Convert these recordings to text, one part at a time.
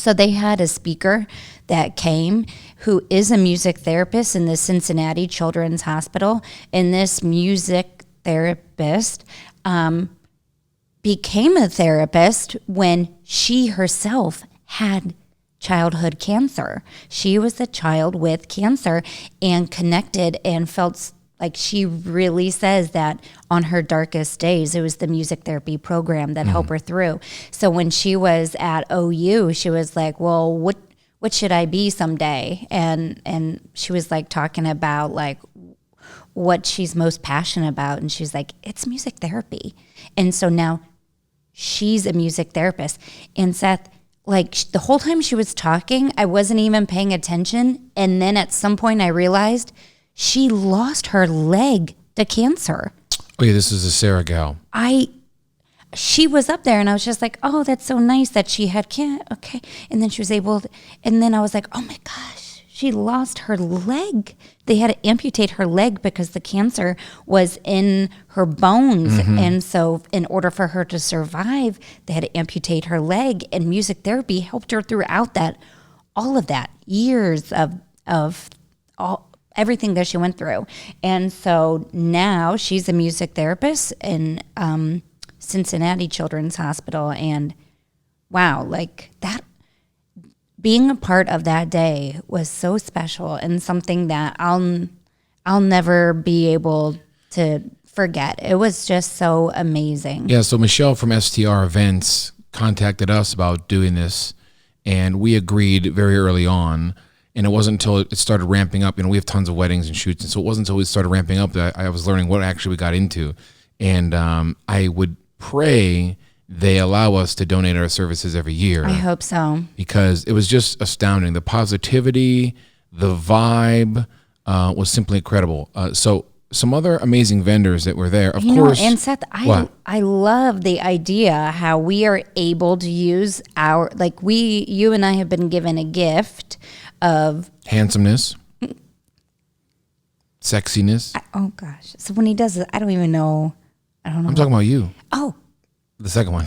So they had a speaker that came who is a music therapist in the Cincinnati Children's Hospital. And this music therapist became a therapist when she herself had childhood cancer. She was a child with cancer and connected and felt like she really says that on her darkest days, it was the music therapy program that helped her through. So when she was at OU, she was like, well, what should I be someday? And she was like talking about like what she's most passionate about. And she's like, it's music therapy. And so now she's a music therapist. And Seth, like the whole time she was talking, I wasn't even paying attention. And then at some point I realized she lost her leg to cancer. Oh yeah, this is a Sarah gal. She was up there and I was just like, oh, that's so nice that she had okay. And then she was able to, and then I was like, oh my gosh, she lost her leg. They had to amputate her leg because the cancer was in her bones. And so in order for her to survive, they had to amputate her leg, and music therapy helped her throughout that, all of that, years of all everything that she went through. And so now she's a music therapist in Cincinnati Children's Hospital. And wow, like that, being a part of that day was so special and something that I'll never be able to forget. It was just so amazing. Yeah, so Michelle from STR Events contacted us about doing this, and we agreed very early on. And it wasn't until it started ramping up. You know, we have tons of weddings and shoots, and so it wasn't until we started ramping up that I was learning what actually we got into. And I would pray they allow us to donate our services every year. I hope so. Because it was just astounding. The positivity, the vibe was simply incredible. So some other amazing vendors that were there, of course. And Seth, I love the idea how we are able to use our, like you and I have been given a gift of handsomeness, sexiness. Oh gosh. So when he does it, I don't even know. I don't know. I'm talking about you. Oh. The second one.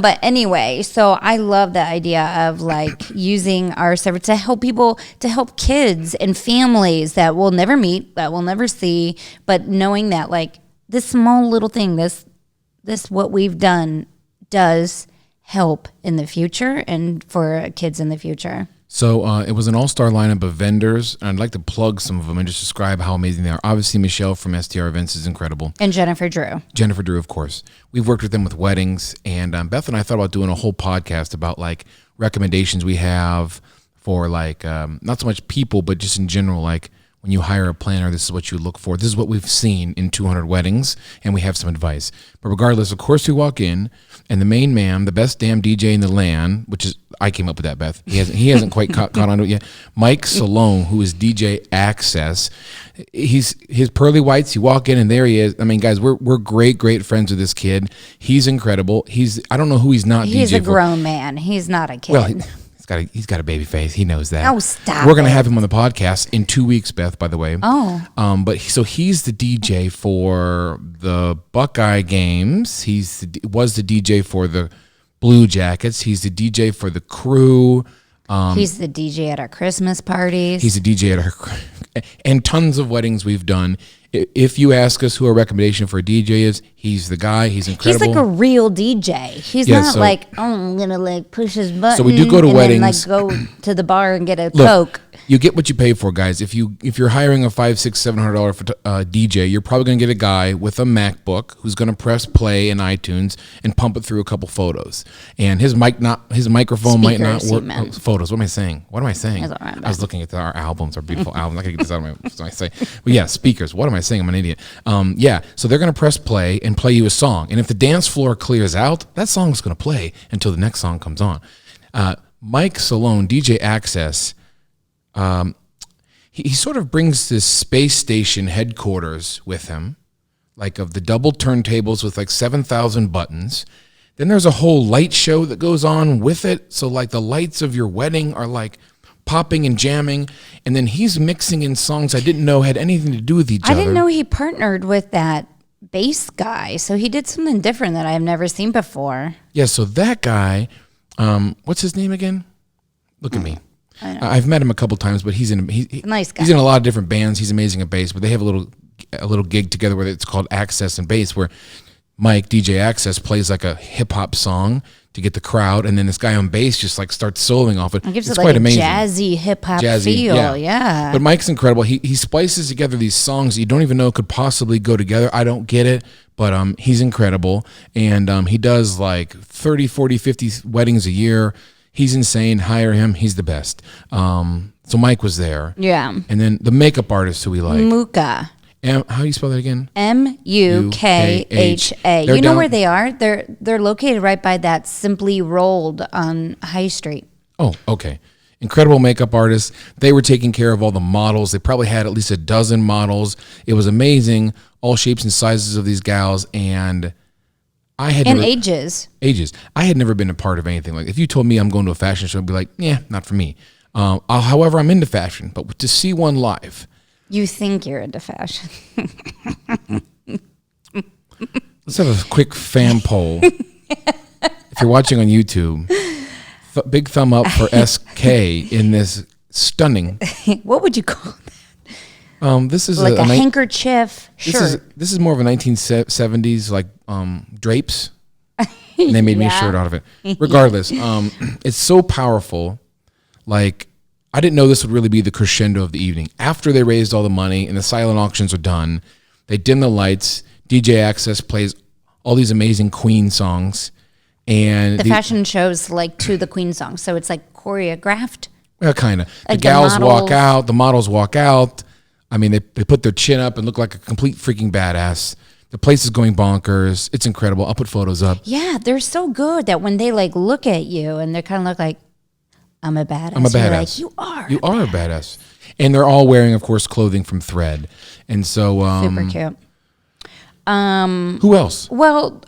But anyway, so I love the idea of like using our service to help people, to help kids and families that we'll never meet, that we'll never see, but knowing that like this small little thing, this what we've done does help in the future and for kids in the future. So it was an all-star lineup of vendors, and I'd like to plug some of them and just describe how amazing they are. Obviously, Michelle from STR Events is incredible. And Jennifer Drew. Jennifer Drew, of course. We've worked with them with weddings, and Beth and I thought about doing a whole podcast about like recommendations we have for like not so much people, but just in general, like when you hire a planner, this is what you look for. This is what we've seen in 200 weddings, and we have some advice. But regardless, of course, we walk in, and the main man, the best damn DJ in the land, which is, I came up with that, Beth. He hasn't quite caught on to it yet. Mike Salone, who is DJ Access. His pearly whites, you walk in, and there he is. I mean, guys, we're great friends with this kid. He's incredible. I don't know who he's not DJ for. He's a grown man. He's not a kid. Well, he's got a baby face. He knows that. Oh, stop! We're gonna have him on the podcast in 2 weeks, Beth. By the way. Oh. But he's the DJ for the Buckeye games. Was the DJ for the Blue Jackets. He's the DJ for the Crew. He's the DJ at our Christmas parties. He's a DJ at our and tons of weddings we've done. If you ask us who our recommendation for a DJ is, he's the guy. He's incredible. He's like a real DJ. He's not like, oh, I'm going to like push his button. So we do go to weddings. Then, like, go to the bar and get a Coke. You get what you pay for, guys. If you're hiring a $500, $600, $700 DJ, you're probably going to get a guy with a MacBook who's going to press play in iTunes and pump it through a couple photos. And his microphone might not work. Oh, photos. What am I saying? I was looking at our albums, our beautiful albums. I can get this out of my say. But yeah, speakers. What am I saying? I'm an idiot. So they're going to press play and play you a song. And if the dance floor clears out, that song's going to play until the next song comes on. Mike Salone, DJ Access. He sort of brings this space station headquarters with him, like of the double turntables with like 7,000 buttons. Then there's a whole light show that goes on with it. So like the lights of your wedding are like popping and jamming. And then he's mixing in songs I didn't know had anything to do with each other. I didn't know he partnered with that bass guy. So he did something different that I've never seen before. Yeah, so that guy, what's his name again? Look at me. I've met him a couple times, but he's a nice guy. He's in a lot of different bands. He's amazing at bass, but they have a little gig together where it's called Access and Bass, where Mike, DJ Access, plays like a hip hop song to get the crowd, and then this guy on bass just like starts soloing off it. It gives it's it like quite a amazing. jazzy hip hop feel. Yeah. But Mike's incredible. He splices together these songs that you don't even know could possibly go together. I don't get it, but he's incredible. And he does like 30, 40, 50 weddings a year. He's insane. Hire him. He's the best. So Mike was there. Yeah. And then the makeup artist who we like. Muka. How do you spell that again? Mukha. You know where they are? They're located right by that Simply Rolled on High Street. Oh, okay. Incredible makeup artists. They were taking care of all the models. They probably had at least a dozen models. It was amazing. All shapes and sizes of these gals. And I had ages. I had never been a part of anything like. If you told me I'm going to a fashion show, I'd be like, yeah, not for me. However, I'm into fashion, but to see one live. You think you're into fashion. Let's have a quick fan poll. If you're watching on YouTube, big thumb up for SK in this stunning. What would you call that? This is like a handkerchief shirt. This is more of a 1970s like drapes. And they made me a shirt out of it. Regardless, it's so powerful. Like, I didn't know this would really be the crescendo of the evening. After they raised all the money and the silent auctions are done, they dim the lights. DJ Access plays all these amazing Queen songs. And the fashion show's like to the Queen song. So it's like choreographed. Well, kind of. Like the gals walk out. The models walk out. I mean, they put their chin up and look like a complete freaking badass. The place is going bonkers. It's incredible. I'll put photos up. Yeah, they're so good that when they like look at you and they kind of look like, I'm a badass. I'm a badass. You're like, you are a badass. And they're all wearing, of course, clothing from Thread. And so... super cute. Who else? Well,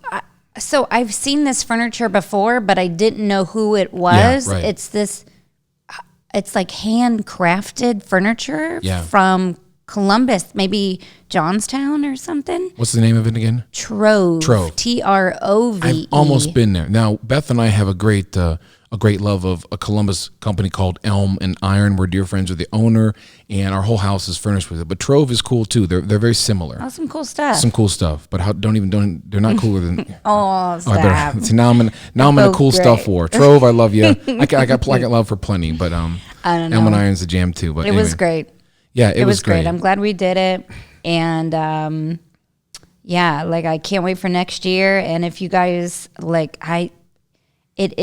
so I've seen this furniture before, but I didn't know who it was. Yeah, right. It's like handcrafted furniture Yeah. from Columbus, maybe Johnstown or something. What's the name of it again? Trove. Trove. I've almost been there. Now, Beth and I have a great love of a Columbus company called Elm and Iron. We're dear friends with the owner, and our whole house is furnished with it. But Trove is cool too. They're very similar. Oh, some cool stuff. Some cool stuff. But they're not cooler than. Stop. See, now I'm in a cool stuff war. Trove, I love you. I got love for plenty, but I don't know. Elm and Iron's the jam too. But it was great. Yeah, it was great. I'm glad we did it, and yeah, like I can't wait for next year. And if you guys it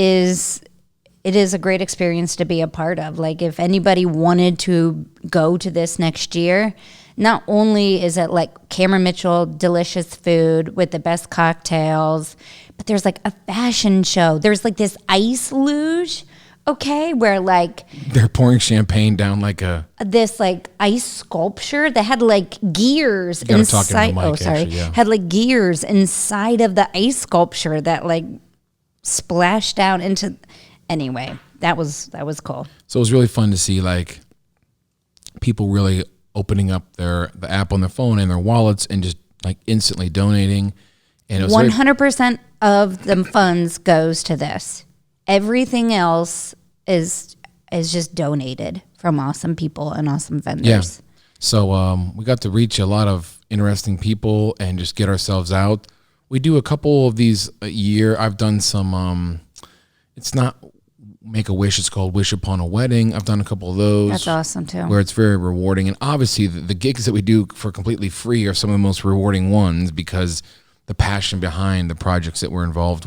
is a great experience to be a part of. Like if anybody wanted to go to this next year, not only is it like Cameron Mitchell, delicious food with the best cocktails, but there's like a fashion show. There's like this ice luge. Okay, where like they're pouring champagne down like this like ice sculpture that had like gears inside. Had like gears inside of the ice sculpture that like splashed down into. Anyway, that was cool. So it was really fun to see like people really opening up the app on their phone and their wallets and just like instantly donating. And it was 100% of the funds goes to this. Everything else is just donated from awesome people and awesome vendors. Yeah. So we got to reach a lot of interesting people and just get ourselves out. We do a couple of these a year. I've done some, it's not Make-A-Wish, it's called Wish Upon a Wedding. I've done a couple of those. That's awesome too. Where it's very rewarding. And obviously the gigs that we do for completely free are some of the most rewarding ones because the passion behind the projects that we're involved with.